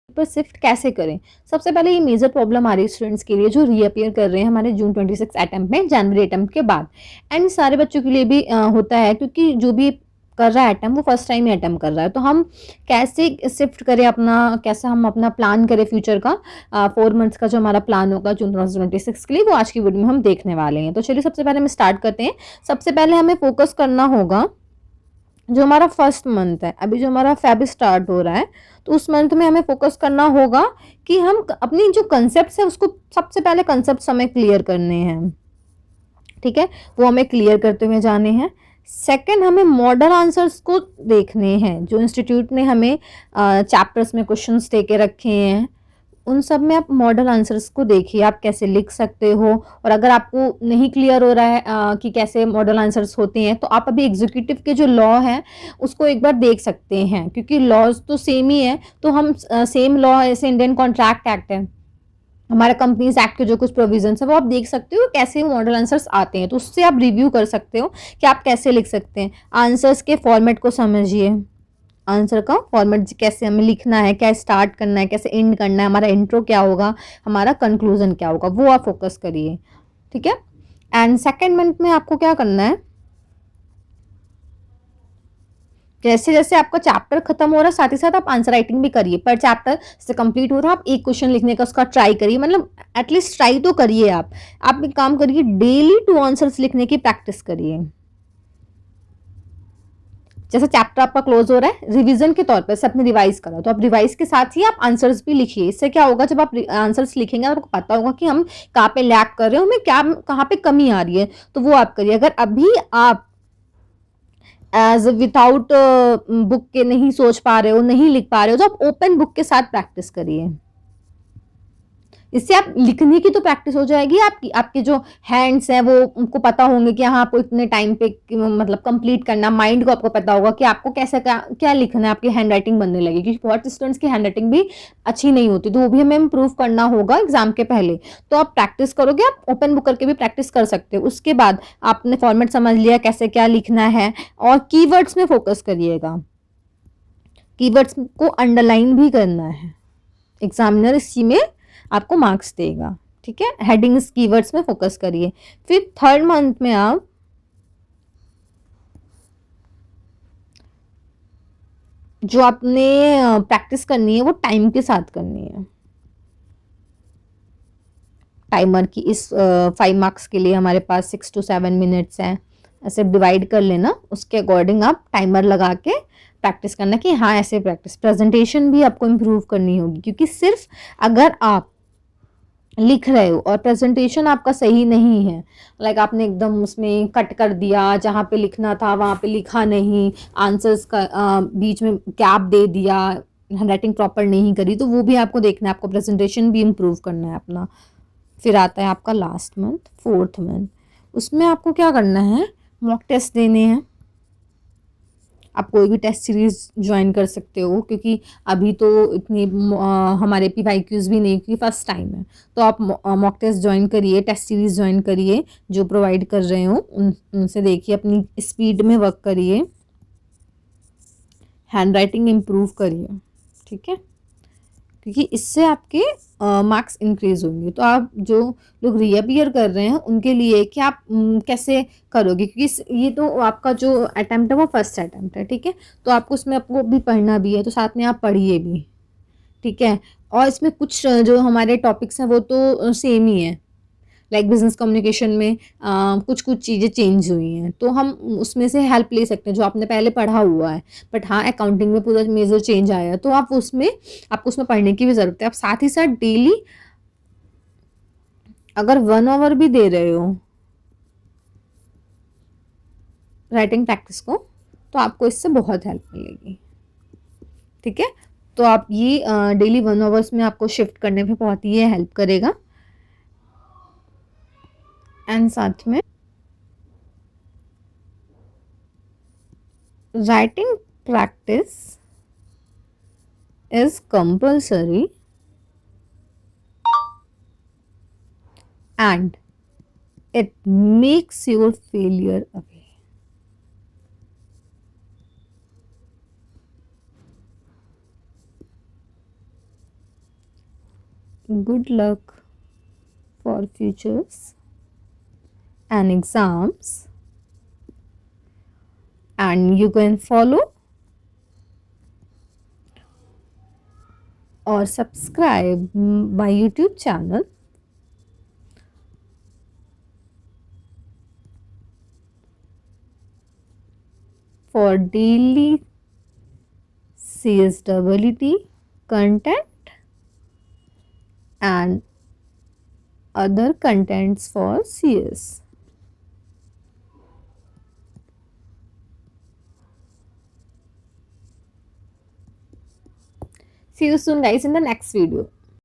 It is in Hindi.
पर शिफ्ट कैसे करें? सबसे पहले ये मेजर प्रॉब्लम आ रही है स्टूडेंट्स के लिए जो रीअपीयर कर रहे हैं हमारे जून 26 अटेम्प्ट में, जनवरी अटेम्प्ट के बाद। एंड सारे बच्चों के लिए भी होता है, क्योंकि जो भी कर रहा है अटेम्प्ट वो फर्स्ट टाइम ही अटेम्प्ट कर रहा है। तो हम कैसे शिफ्ट करें अपना, कैसे हम अपना प्लान करें फ्यूचर का, 4 मंथ्स का जो हमारा प्लान होगा जून 2026 के लिए, वो आज की वीडियो में हम देखने वाले हैं। तो चलिए सबसे पहले हम स्टार्ट करते हैं। सबसे पहले हमें फोकस करना होगा जो हमारा फर्स्ट मंथ है, अभी जो हमारा फेब स्टार्ट हो रहा है, तो उस मंथ में हमें फोकस करना होगा कि हम अपनी जो कंसेप्ट है उसको, सबसे पहले कंसेप्ट हमें क्लियर करने हैं। ठीक है, वो हमें क्लियर करते हुए जाने हैं। सेकंड, हमें मॉडल आंसर्स को देखने हैं जो इंस्टीट्यूट ने हमें चैप्टर्स में क्वेश्चंस दे के रखे हैं, उन सब में आप मॉडल आंसर्स को देखिए आप कैसे लिख सकते हो। और अगर आपको नहीं क्लियर हो रहा है कि कैसे मॉडल आंसर्स होते हैं, तो आप अभी एग्जीक्यूटिव के जो लॉ है उसको एक बार देख सकते हैं, क्योंकि लॉज तो सेम ही है। तो हम सेम लॉ, जैसे इंडियन कॉन्ट्रैक्ट एक्ट है, हमारे कंपनीज एक्ट के जो कुछ प्रोविजंस है वो आप देख सकते हो कैसे मॉडल आंसर्स आते हैं। तो उससे आप रिव्यू कर सकते हो कि आप कैसे लिख सकते हैं। आंसर्स के फॉर्मेट को समझिए, आंसर का फॉर्मेट कैसे हमें लिखना है, क्या स्टार्ट करना है, कैसे एंड करना है, हमारा इंट्रो क्या होगा, हमारा कंक्लूजन क्या होगा, वो आप फोकस करिए। ठीक है। एंड सेकेंड मंथ में आपको क्या करना है, जैसे जैसे आपका चैप्टर खत्म हो रहा है साथ ही साथ आप आंसर राइटिंग भी करिए। पर चैप्टर से कंप्लीट हो रहा है, आप एक क्वेश्चन लिखने का उसका ट्राई करिए, मतलब एटलीस्ट ट्राई तो करिए। आप एक काम करिए, डेली 2 आंसर्स लिखने की प्रैक्टिस करिए। जैसे चैप्टर आपका क्लोज हो रहा है, रिवीजन के तौर पर से आपने रिवाइज करा, तो आप रिवाइज के साथ ही आप आंसर्स भी लिखिए। इससे क्या होगा, जब आप आंसर्स लिखेंगे आपको पता होगा कि हम कहाँ पे लैक कर रहे हैं, हमें क्या कहाँ पे कमी आ रही है, तो वो आप करिए। अगर अभी आप एज विदाउट बुक के नहीं सोच पा रहे हो, नहीं लिख पा रहे हो, तो आप ओपन बुक के साथ प्रैक्टिस करिए। इससे आप लिखने की तो प्रैक्टिस हो जाएगी, आपकी आपके जो हैंड्स हैं वो उनको पता होंगे कि हाँ आपको इतने टाइम पे मतलब कंप्लीट करना। माइंड को आपको पता होगा कि आपको कैसे क्या लिखना है, आपकी हैंड राइटिंग बनने लगेगी। क्योंकि बहुत स्टूडेंट्स की हैंड राइटिंग भी अच्छी नहीं होती, तो वो भी हमें इम्प्रूव करना होगा एग्जाम के पहले। तो आप प्रैक्टिस करोगे, आप ओपन बुक करके भी प्रैक्टिस कर सकते हो। उसके बाद आपने फॉर्मेट समझ लिया कैसे क्या लिखना है, और कीवर्ड्स में फोकस करिएगा। कीवर्ड्स को अंडरलाइन भी करना है, एग्जामिनर इसी में आपको मार्क्स देगा। ठीक है, हेडिंग्स कीवर्ड्स में फोकस करिए। फिर थर्ड मंथ में आप जो आपने प्रैक्टिस करनी है वो टाइम के साथ करनी है। टाइमर की इस 5 मार्क्स के लिए हमारे पास 6 to 7 मिनट्स हैं, ऐसे डिवाइड कर लेना, उसके अकॉर्डिंग आप टाइमर लगा के प्रैक्टिस करना कि हाँ ऐसे प्रैक्टिस। प्रेजेंटेशन भी आपको इम्प्रूव करनी होगी, क्योंकि सिर्फ अगर आप लिख रहे हो और प्रेजेंटेशन आपका सही नहीं है, लाइक आपने एकदम उसमें कट कर दिया, जहाँ पे लिखना था वहाँ पे लिखा नहीं, आंसर्स का बीच में गैप दे दिया, हैंड राइटिंग प्रॉपर नहीं करी, तो वो भी आपको देखना है। आपको प्रेजेंटेशन भी इम्प्रूव करना है अपना। फिर आता है आपका लास्ट मंथ, फोर्थ मंथ। उसमें आपको क्या करना है, मॉक टेस्ट देने हैं। आप कोई भी टेस्ट सीरीज ज्वाइन कर सकते हो, क्योंकि अभी तो इतनी हमारे PYQs भी नहीं, क्योंकि फर्स्ट टाइम है। तो आप मॉक टेस्ट ज्वाइन करिए, टेस्ट सीरीज ज्वाइन करिए जो प्रोवाइड कर रहे हो, उनसे देखिए, अपनी स्पीड में वर्क करिए, हैंड राइटिंग इम्प्रूव करिए। ठीक है, क्योंकि इससे आपके मार्क्स इंक्रीज होंगे। तो आप जो लोग रीअपियर कर रहे हैं उनके लिए कि आप कैसे करोगे, क्योंकि ये तो आपका जो अटेम्प्ट है वो फर्स्ट अटेम्प्ट है। ठीक है, तो आपको उसमें आपको भी पढ़ना भी है, तो साथ में आप पढ़िए भी। ठीक है, और इसमें कुछ जो हमारे टॉपिक्स हैं वो तो सेम ही है। लाइक बिजनेस कम्युनिकेशन में कुछ कुछ चीज़ें चेंज हुई हैं, तो हम उसमें से हेल्प ले सकते हैं जो आपने पहले पढ़ा हुआ है। बट हाँ, अकाउंटिंग में पूरा मेजर चेंज आया है, तो आपको उसमें पढ़ने की भी ज़रूरत है। आप साथ ही साथ डेली अगर 1 आवर भी दे रहे हो राइटिंग प्रैक्टिस को, तो आपको इससे बहुत हेल्प मिलेगी। ठीक है, तो आप ये डेली 1 आवर्स में आपको शिफ्ट करने में बहुत ही हेल्प करेगा। एंड साथ में writing practice is compulsory and it makes your failure away. Good luck for futures and exams, and you can follow or subscribe my YouTube channel for daily CSEE content and other contents for CS. See you soon guys in the next video.